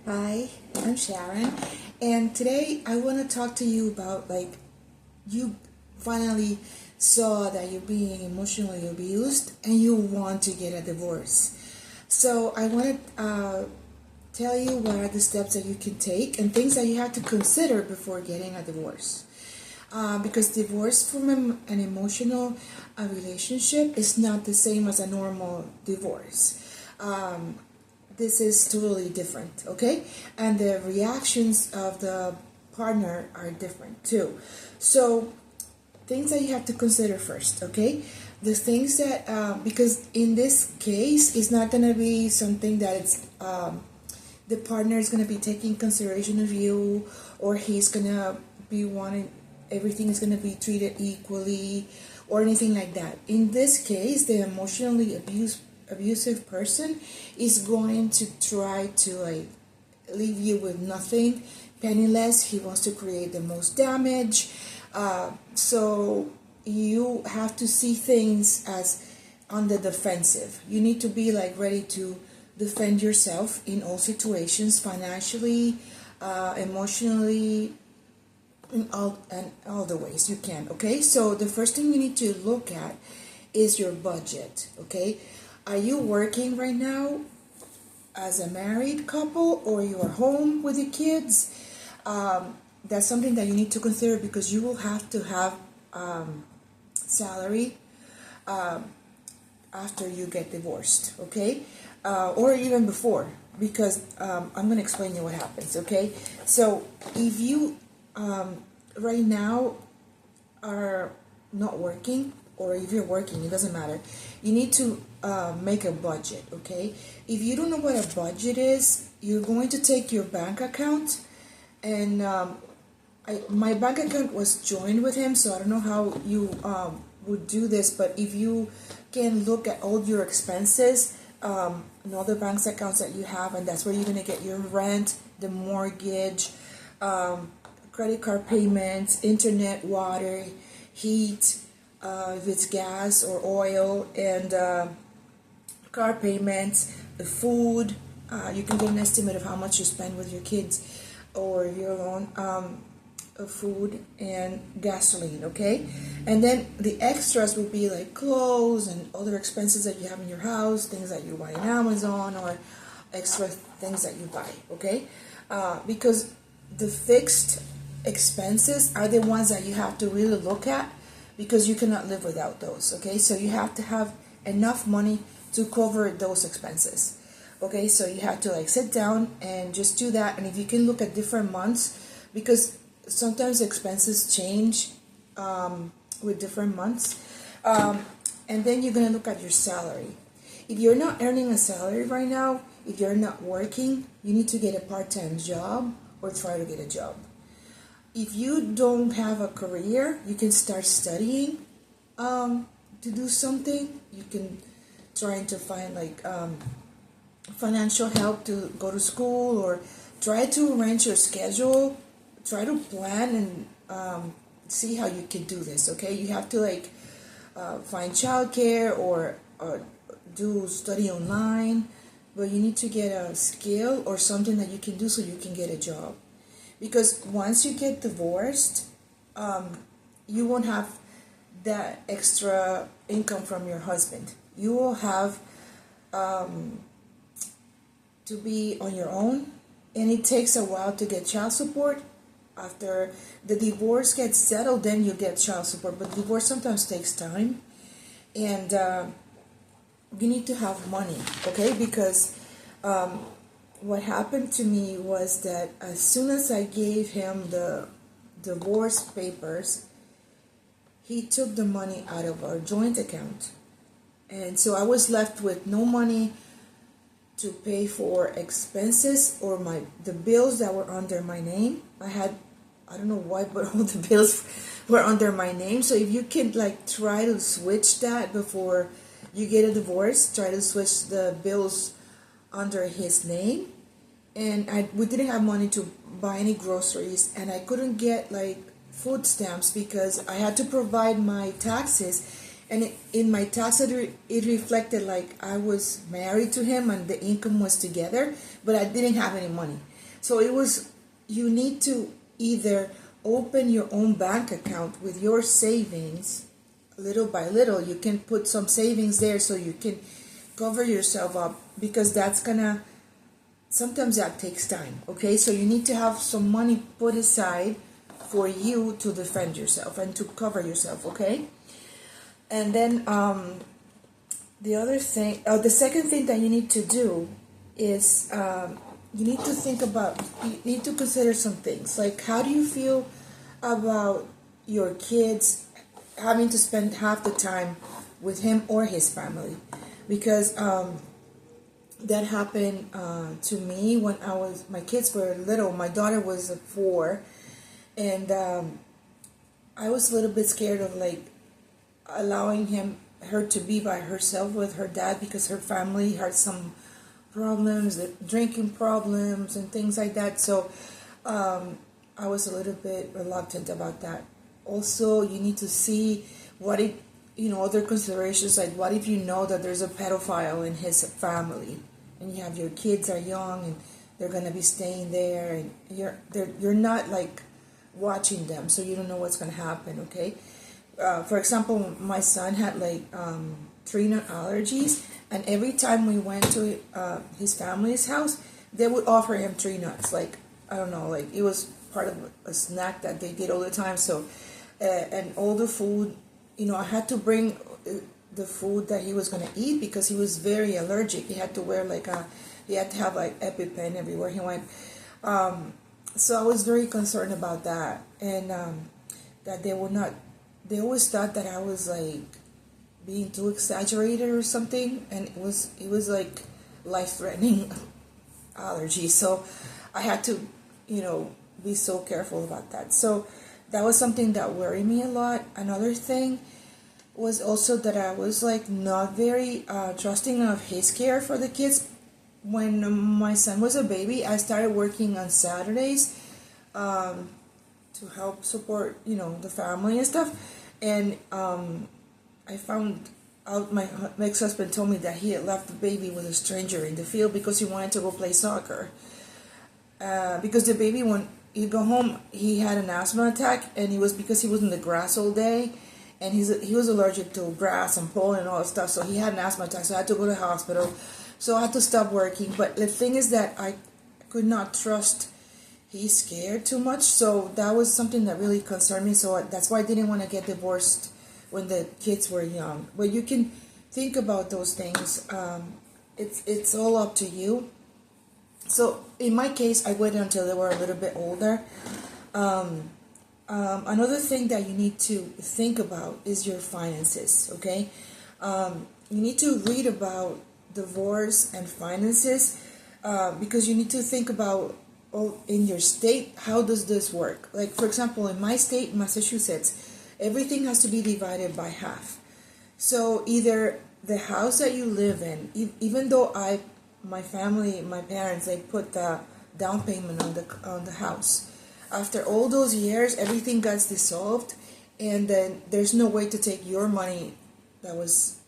Hi, I'm Sharon, and today I want to talk to you about you finally saw that you're being emotionally abused and you want to get a divorce. So I want to tell you what are the steps that you can take and things that you have to consider before getting a divorce. Because divorce from an emotional relationship is not the same as a normal divorce. Um, this is totally different, okay? And the reactions of the partner are different too. So, things that you have to consider first, okay? The things that, because in this case, it's not going to be something that the partner is going to be taking consideration of you, or he's going to be wanting everything is going to be treated equally or anything like that. In this case, the emotionally abusive person is going to try to leave you with nothing, penniless. He wants to create the most damage. So you have to see things as on the defensive. You need to be ready to defend yourself in all situations, financially, emotionally, in all the ways you can. Okay, so the first thing you need to look at is your budget. Okay, are you working right now as a married couple, or you are home with your kids? That's something that you need to consider, because you will have to have salary after you get divorced, okay? Or even before, because I'm going to explain you what happens, okay? So if you right now are not working, or if you're working, it doesn't matter. You need to make a budget, okay? If you don't know what a budget is, you're going to take your bank account, and my bank account was joined with him, so I don't know how you would do this, but if you can look at all your expenses and all the bank's accounts that you have, and that's where you're going to get your rent, the mortgage, credit card payments, internet, water, heat, if it's gas or oil, and car payments, the food. You can get an estimate of how much you spend with your kids or your own food and gasoline, okay? And then the extras will be like clothes and other expenses that you have in your house, things that you buy on Amazon, or extra things that you buy, okay? Because the fixed expenses are the ones that you have to really look at, because you cannot live without those, okay? So you have to have enough money to cover those expenses, okay? So you have to sit down and just do that. And if you can look at different months, because sometimes expenses change with different months, and then you're going to look at your salary. If you're not earning a salary right now, if you're not working, you need to get a part-time job or try to get a job. If you don't have a career, you can start studying to do something. You can try to find financial help to go to school, or try to arrange your schedule. Try to plan and see how you can do this, okay? You have to find childcare, or do study online, but you need to get a skill or something that you can do so you can get a job. Because once you get divorced, you won't have that extra income from your husband. You will have to be on your own, and it takes a while to get child support. After the divorce gets settled, then you get child support, but divorce sometimes takes time, and you need to have money, okay? Because what happened to me was that as soon as I gave him the divorce papers, he took the money out of our joint account, and so I was left with no money to pay for expenses or the bills that were under my name. I don't know why, but all the bills were under my name. So if you can try to switch that before you get a divorce, try to switch the bills under his name. And we didn't have money to buy any groceries, and I couldn't get food stamps because I had to provide my taxes. And in my tax, it reflected I was married to him and the income was together, but I didn't have any money. So you need to either open your own bank account with your savings, little by little. You can put some savings there so you can cover yourself up, because sometimes that takes time, okay? So you need to have some money put aside for you to defend yourself and to cover yourself, okay? And then the second thing that you need to do is you need to consider some things. Like, how do you feel about your kids having to spend half the time with him or his family? Because that happened to me when my kids were little. My daughter was 4, and I was a little bit scared of like allowing her to be by herself with her dad, because her family had some problems, drinking problems and things like that. So I was a little bit reluctant about that. Also, you need to see other considerations, like what if you know that there's a pedophile in his family, and you have your kids are young and they're gonna be staying there, and you're not like watching them, so you don't know what's gonna happen. Okay, for example, my son had like tree nut allergies, and every time we went to his family's house, they would offer him tree nuts. Like, I don't know, like it was part of a snack that they did all the time. So and all the food, I had to bring the food that he was going to eat, because he was very allergic. He had to wear he had to have like EpiPen everywhere he went. So I was very concerned about that, and that they always thought that I was like being too exaggerated or something, and it was like life-threatening allergy. So I had to, be so careful about that. So that was something that worried me a lot. Another thing was also that I was like not very trusting of his care for the kids. When my son was a baby, I started working on Saturdays to help support, the family and stuff. And I found out my ex-husband told me that he had left the baby with a stranger in the field because he wanted to go play soccer. Because the baby, when he go home, he had an asthma attack, and because he was in the grass all day, and he was allergic to grass and pollen and all that stuff, so he had an asthma attack, so I had to go to the hospital. So I had to stop working. But the thing is that I could not trust. He's scared too much, so that was something that really concerned me. So that's why I didn't want to get divorced when the kids were young. But you can think about those things. It's all up to you. So in my case, I waited until they were a little bit older. Another thing that you need to think about is your finances, okay? You need to read about divorce and finances, because you need to think about, in your state, how does this work? Like, for example, in my state, Massachusetts, everything has to be divided by half. So either the house that you live in, even though my family, my parents, they put the down payment on the house. After all those years, everything gets dissolved, and then there's no way to take your money unless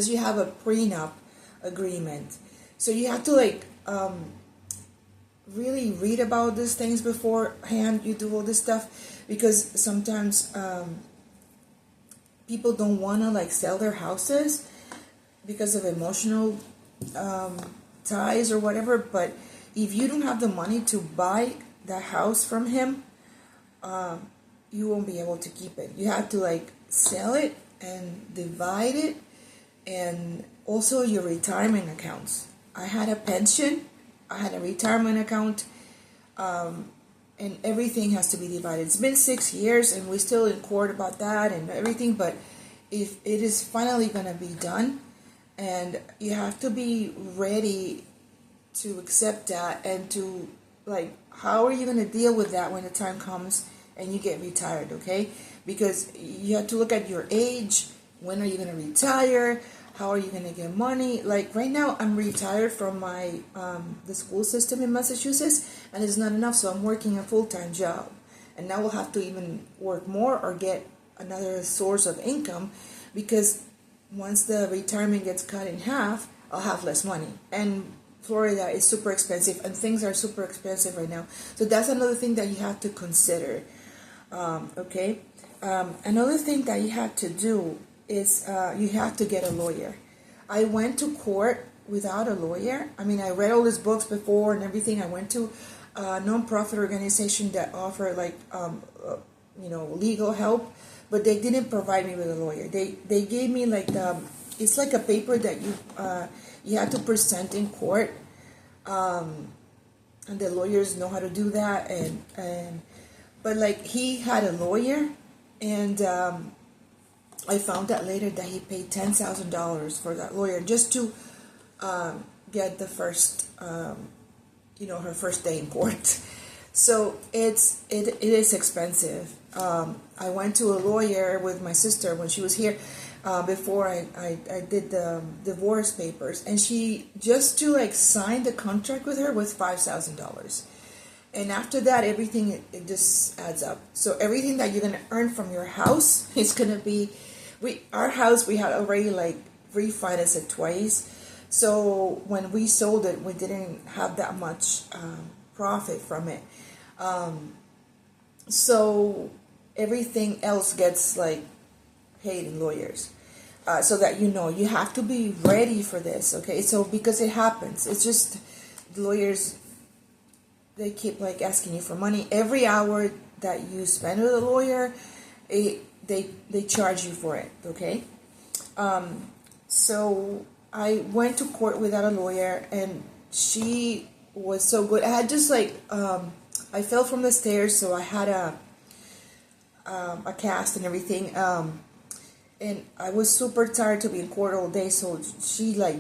you have a prenup agreement. So you have to really read about these things beforehand. You do all this stuff, because sometimes people don't want to sell their houses because of emotional ties or whatever. But if you don't have the money to buy the house from him, you won't be able to keep it. You have to sell it and divide it, and also your retirement accounts. I had a pension, I had a retirement account, and everything has to be divided. It's been 6 years and we're still in court about that and everything, but if it is finally going to be done, and you have to be ready to accept that, and to how are you going to deal with that when the time comes and you get retired, okay? Because you have to look at your age. When are you going to retire? How are you going to get money? Right now, I'm retired from the school system in Massachusetts, and it's not enough, so I'm working a full-time job. And now we'll have to even work more or get another source of income, because once the retirement gets cut in half, I'll have less money. And Florida is super expensive, and things are super expensive right now. So that's another thing that you have to consider. Okay. Another thing that you have to do is you have to get a lawyer. I went to court without a lawyer. I mean, I read all these books before and everything. I went to a non-profit organization that offer like legal help, but they didn't provide me with a lawyer. They gave me like it's like a paper that you have to present in court, and the lawyers know how to do that. But like he had a lawyer, and I found out later that he paid $10,000 for that lawyer just to get the first, her first day in court. So it is expensive. I went to a lawyer with my sister when she was here before I did the divorce papers, and she just to like sign the contract with her was $5,000. And after that, everything it just adds up. So everything that you're gonna earn from your house is gonna be, our house we had already like refinanced it twice. So when we sold it, we didn't have that much profit from it. So everything else gets like paid in lawyers. So that you have to be ready for this. Okay, so because it happens, it's just the lawyers. They keep like asking you for money. Every hour that you spend with a lawyer, they charge you for it. Okay, so I went to court without a lawyer, and she was so good. I had just like I fell from the stairs, so I had a cast and everything. And I was super tired to be in court all day, so she like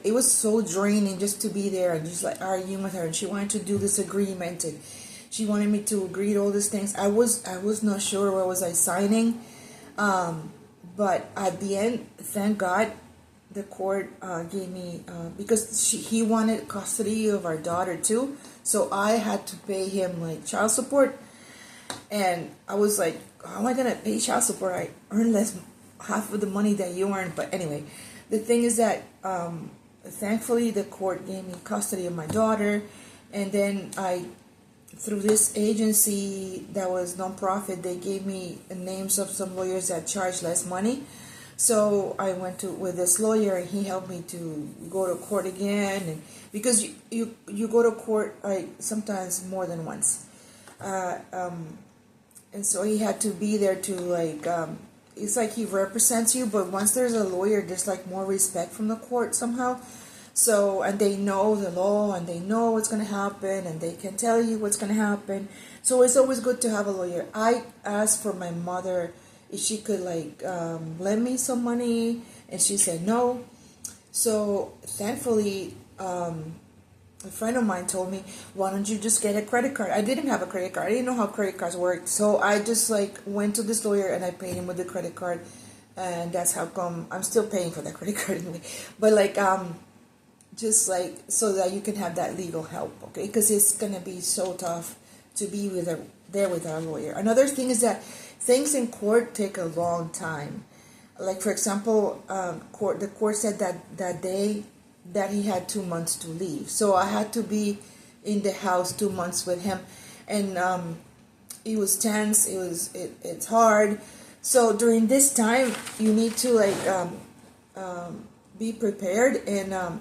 it was so draining just to be there and just like arguing with her. And she wanted to do this agreement, and she wanted me to agree to all these things. I was not sure what was I signing, but at the end, thank God, the court gave me because he wanted custody of our daughter too, so I had to pay him like child support, and I was like, how am I gonna pay child support? I earn half of the money that you earn. But anyway, the thing is that thankfully the court gave me custody of my daughter, and then through this agency that was non-profit, they gave me names of some lawyers that charge less money. So I went with this lawyer, and he helped me to go to court again, and because you go to court like sometimes more than once, and so he had to be there to like it's like he represents you, but once there's a lawyer, there's like more respect from the court somehow. So, and they know the law, and they know what's going to happen, and they can tell you what's going to happen. So it's always good to have a lawyer. I asked for my mother if she could like lend me some money, and she said no. So thankfully, a friend of mine told me, why don't you just get a credit card? I didn't have a credit card. I didn't know how credit cards worked. So I just like went to this lawyer, and I paid him with the credit card. And that's how come I'm still paying for that credit card anyway. But like, just like so that you can have that legal help, okay? Because it's going to be so tough to be there with our lawyer. Another thing is that things in court take a long time. Like, for example, the court said that day that he had 2 months to leave. So I had to be in the house 2 months with him. And it was tense. It's hard. So during this time, you need to like be prepared, and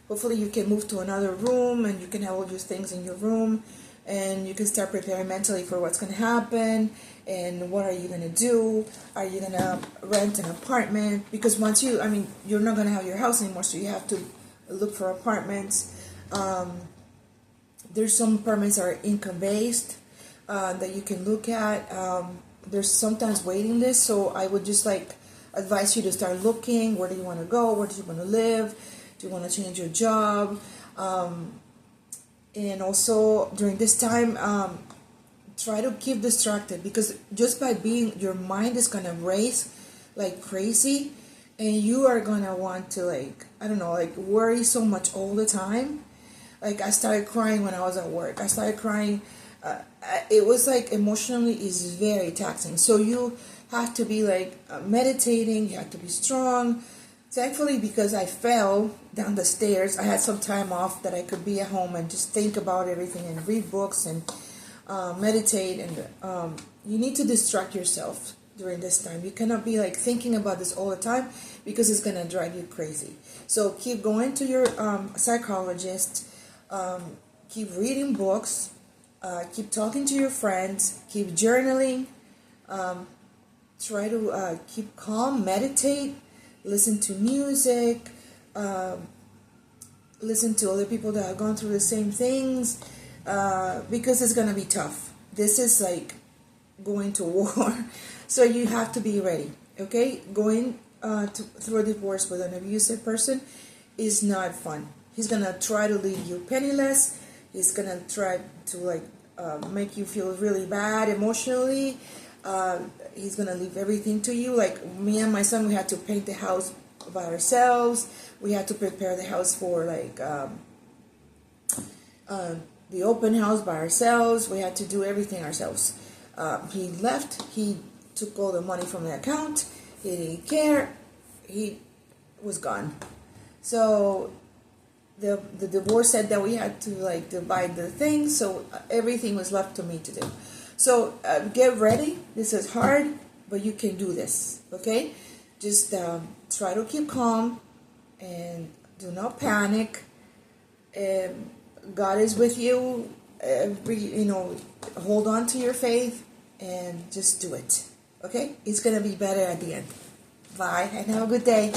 hopefully you can move to another room, and you can have all your things in your room, and you can start preparing mentally for what's going to happen, and what are you going to do? Are you going to rent an apartment? Because once you're not going to have your house anymore, so you have to look for apartments. There's some apartments that are income-based that you can look at. There's sometimes waiting lists, so I would just like advise you to start looking. Where do you want to go? Where do you want to live? Do you want to change your job? And also during this time, try to keep distracted, because just by being, your mind is gonna race like crazy, and you are gonna want to worry so much all the time. Like, I started crying when I was at work. I started crying. It was like emotionally is very taxing. So you have to be like meditating. You have to be strong. Thankfully, because I fell down the stairs, I had some time off that I could be at home and just think about everything and read books and meditate. And you need to distract yourself during this time. You cannot be like thinking about this all the time, because it's going to drive you crazy. So keep going to your psychologist, keep reading books, keep talking to your friends, keep journaling, try to keep calm, meditate, listen to music, listen to other people that have gone through the same things, because it's going to be tough. This is like going to war, so you have to be ready, okay? Going through a divorce with an abusive person is not fun. He's going to try to leave you penniless. He's going to try to like make you feel really bad emotionally. He's going to leave everything to you. Like me and my son, we had to paint the house by ourselves. We had to prepare the house for like the open house by ourselves. We had to do everything ourselves. He left. He took all the money from the account. He didn't care. He was gone. So the divorce said that we had to like divide the things. So everything was left to me to do. So get ready. This is hard, but you can do this. Okay? Just try to keep calm and do not panic. God is with you. Hold on to your faith and just do it. Okay? It's gonna be better at the end. Bye and have a good day.